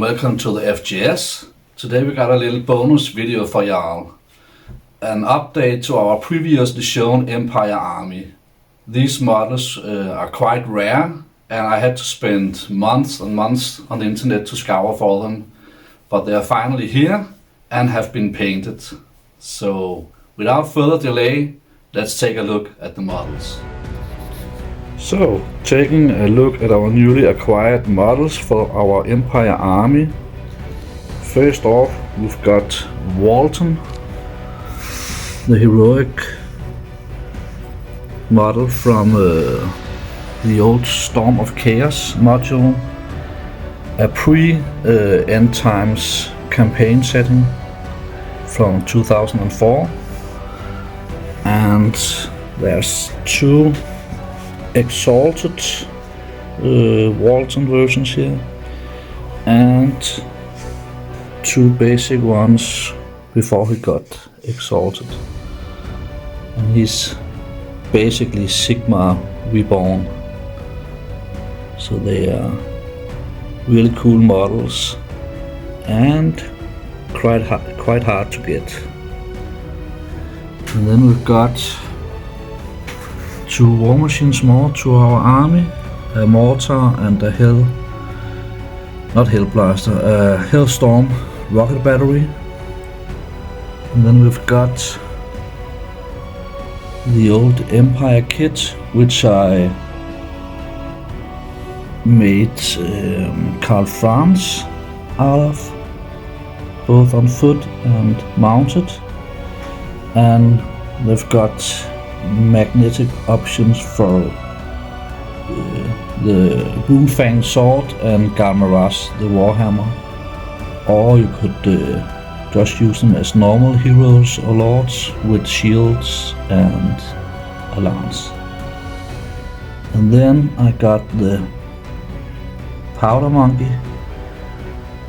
welcome to the FGS. Today we got a little bonus video for y'all. An update to our previously shown Empire Army. These models are quite rare and I had to spend months and months on the internet to scour for them. But they are finally here and have been painted. So without further delay, let's take a look at the models. So, taking a look at our newly acquired models for our Empire Army. First off, we've got Walton, the heroic model from the old Storm of Chaos module, a pre-End Times campaign setting from 2004, and there's two Exalted Walton versions here and two basic ones before he got Exalted, and he's basically Sigma reborn. So they are really cool models and quite hard to get. And then we've got two war machines more to our army, a mortar and a Hellstorm rocket battery. And then we've got the old Empire kit, which I made Karl Franz out of, both on foot and mounted. And they've got magnetic options for the Boomfang sword and Galmaras, the Warhammer, or you could just use them as normal heroes or lords with shields and a lance. And then I got the Powder Monkey,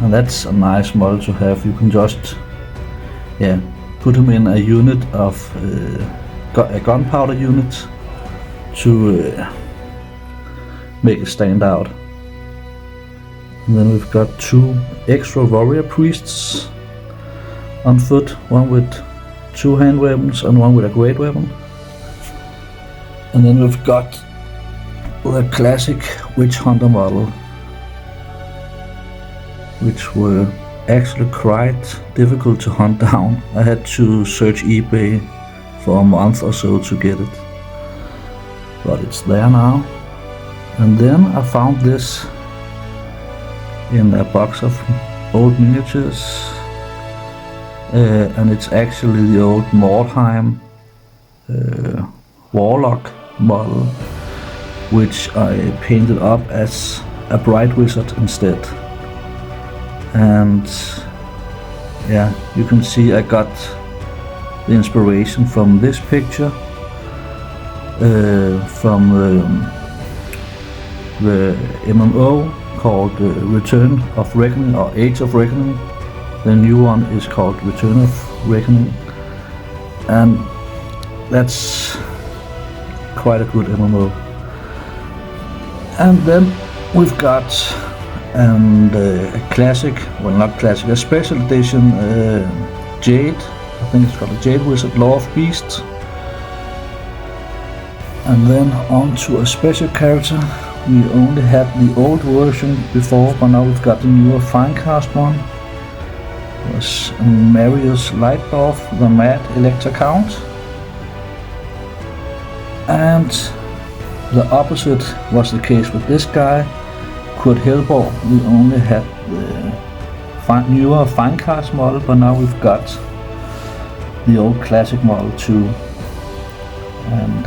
and that's a nice model to have. You can just put him in a unit of a gunpowder unit to make it stand out. And then we've got two extra warrior priests on foot, one with two hand weapons and one with a great weapon. And then we've got the classic witch hunter model, which were actually quite difficult to hunt down. I had to search eBay for a month or so to get it, but it's there now. And then I found this in a box of old miniatures, and it's actually the old Mordheim Warlock model, which I painted up as a Bright Wizard instead. And yeah, you can see I got the inspiration from this picture, from the MMO called Return of Reckoning or Age of Reckoning. The new one is called Return of Reckoning, and that's quite a good MMO. And then we've got a classic, well not classic, a special edition Jade. I think it's called a Jade Wizard Law of Beasts. And then on to a special character. We only had the old version before, but now we've got the newer Finecast one. It was Marius Lightdorf, the Mad Elector Count. And the opposite was the case with this guy, Kurt Helborg. We only had the newer Finecast model, but now we've got the old classic model too. And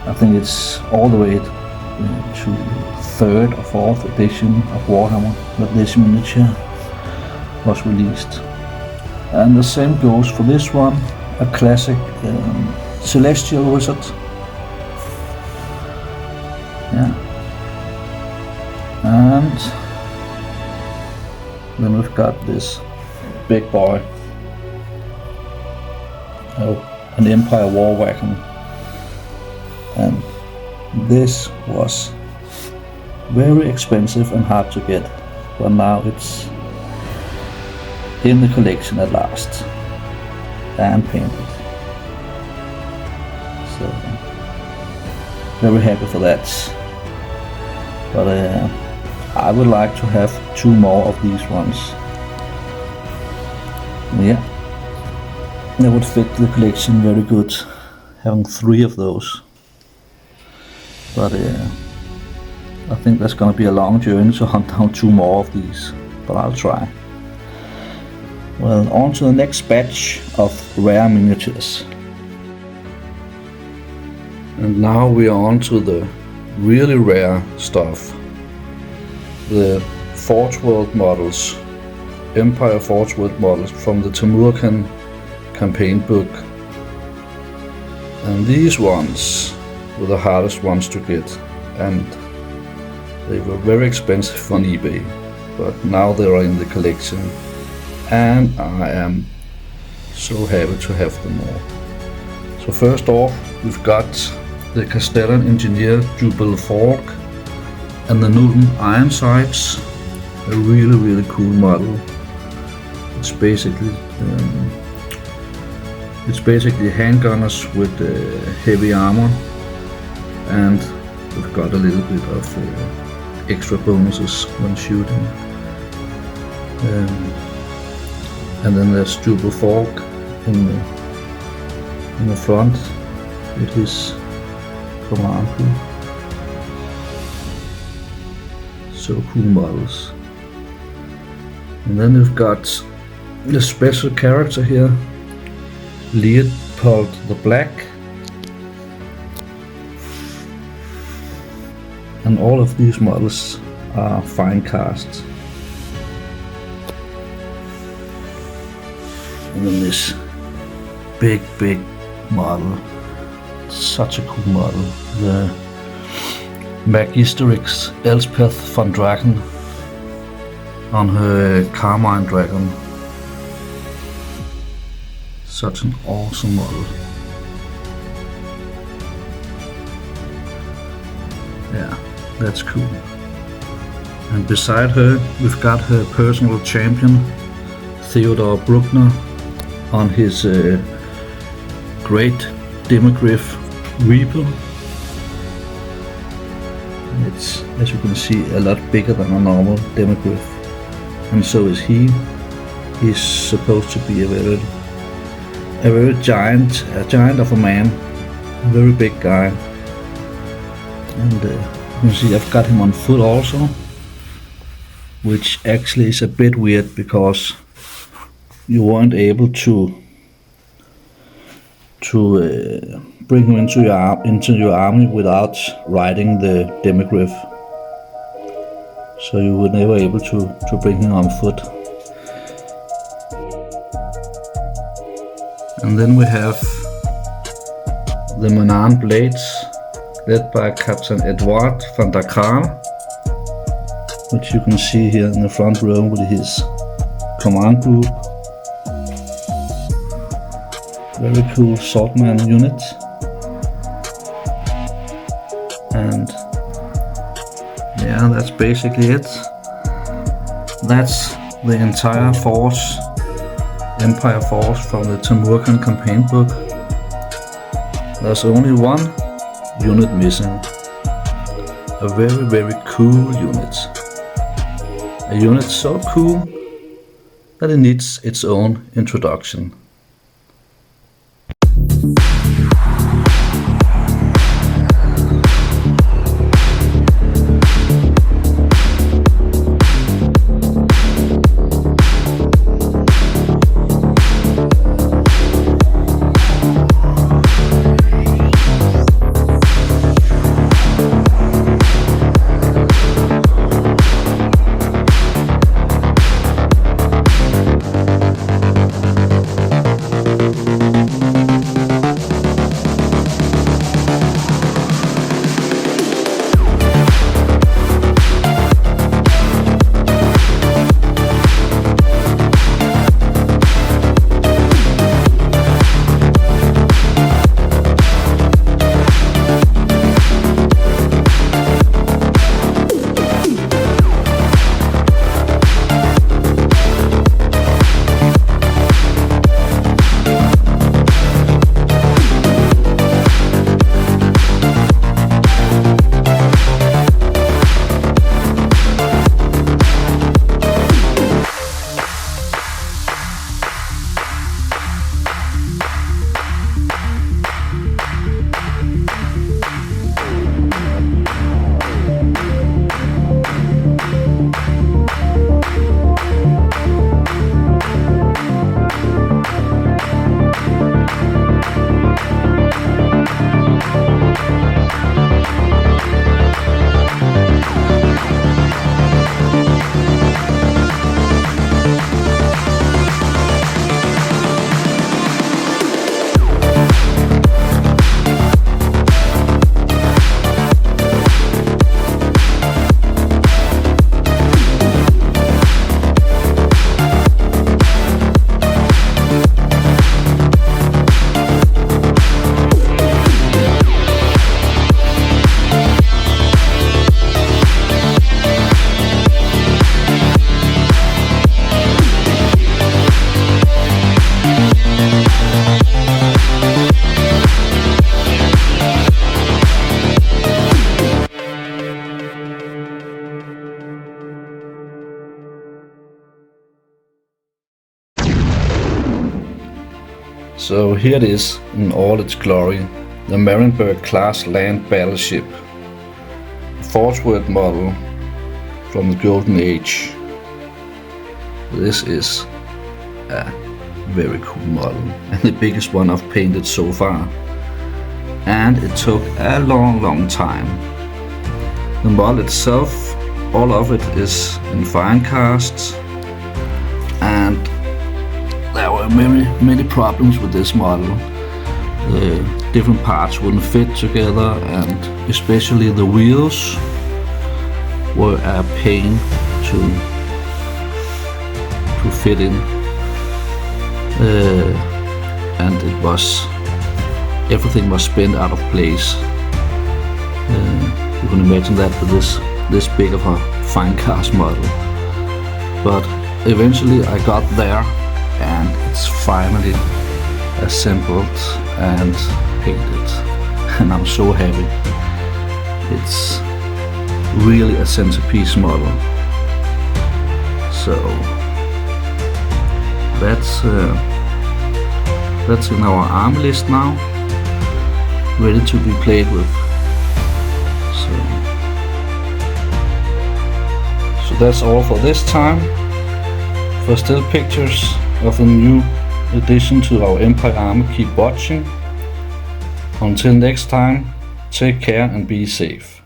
I think it's all the way to 3rd or 4th edition of Warhammer that this miniature was released. And the same goes for this one, a classic Celestial Wizard. Yeah. And then we've got this big boy, an Empire War Wagon, and this was very expensive and hard to get, but now it's in the collection at last and painted. So very happy for that. But I would like to have 2 more of these ones. Yeah, that would fit the collection very good, having 3 of those. But I think that's gonna be a long journey to hunt down 2 more of these, but I'll try. Well, on to the next batch of rare miniatures. And now we are on to the really rare stuff. The Forge World models, Empire Forge World models from the Tamurkan campaign book. And these ones were the hardest ones to get, and they were very expensive on eBay, but now they are in the collection, and I am so happy to have them all. So first off, we've got the Castellan Engineer Jubal Fork and the Nuln Iron Sights, a really cool model. It's basically handgunners with heavy armor, and we've got a little bit of extra bonuses when shooting. And then there's Jubal Fork in the front with his command crew. So cool models. And then we've got the special character here, Leopold the Black. And all of these models are fine casts. And then this big model, such a cool model, the Magisterix Elspeth von Draken on her Carmine Dragon. Such an awesome model. Yeah, that's cool. And beside her, we've got her personal champion, Theodore Bruckner, on his great Demogryph Reaper. It's, as you can see, a lot bigger than a normal Demogryph, and so is he. He's supposed to be a very giant of a man, a very big guy. And you can see I've got him on foot also, which actually is a bit weird because you weren't able to bring him into your army without riding the Demogryph. So you were never able to bring him on foot. And then we have the Manan Blades, led by Captain Edouard van der Kraan, which you can see here in the front row with his command group. Very cool swordman unit. And yeah, that's basically it. That's the entire force, Empire force from the Tamurkan campaign book. There's only one unit missing. A very cool unit. A unit so cool that it needs its own introduction. So here it is in all its glory, the Marienburg class land battleship, a Forgeworth model from the Golden Age. This is a very cool model and the biggest one I've painted so far, and it took a long time. The model itself, all of it is in fine casts, and there were many problems with this model. The different parts wouldn't fit together, and especially the wheels were a pain to fit in, and everything was bent out of place. You can imagine that with this big of a fine cast model, but eventually I got there and it's finally assembled and painted, and I'm so happy. It's really a centerpiece model. So that's in our army list now, ready to be played with. So that's all for this time. For still pictures of the new addition to our Empire army, keep watching. Until next time, take care and be safe.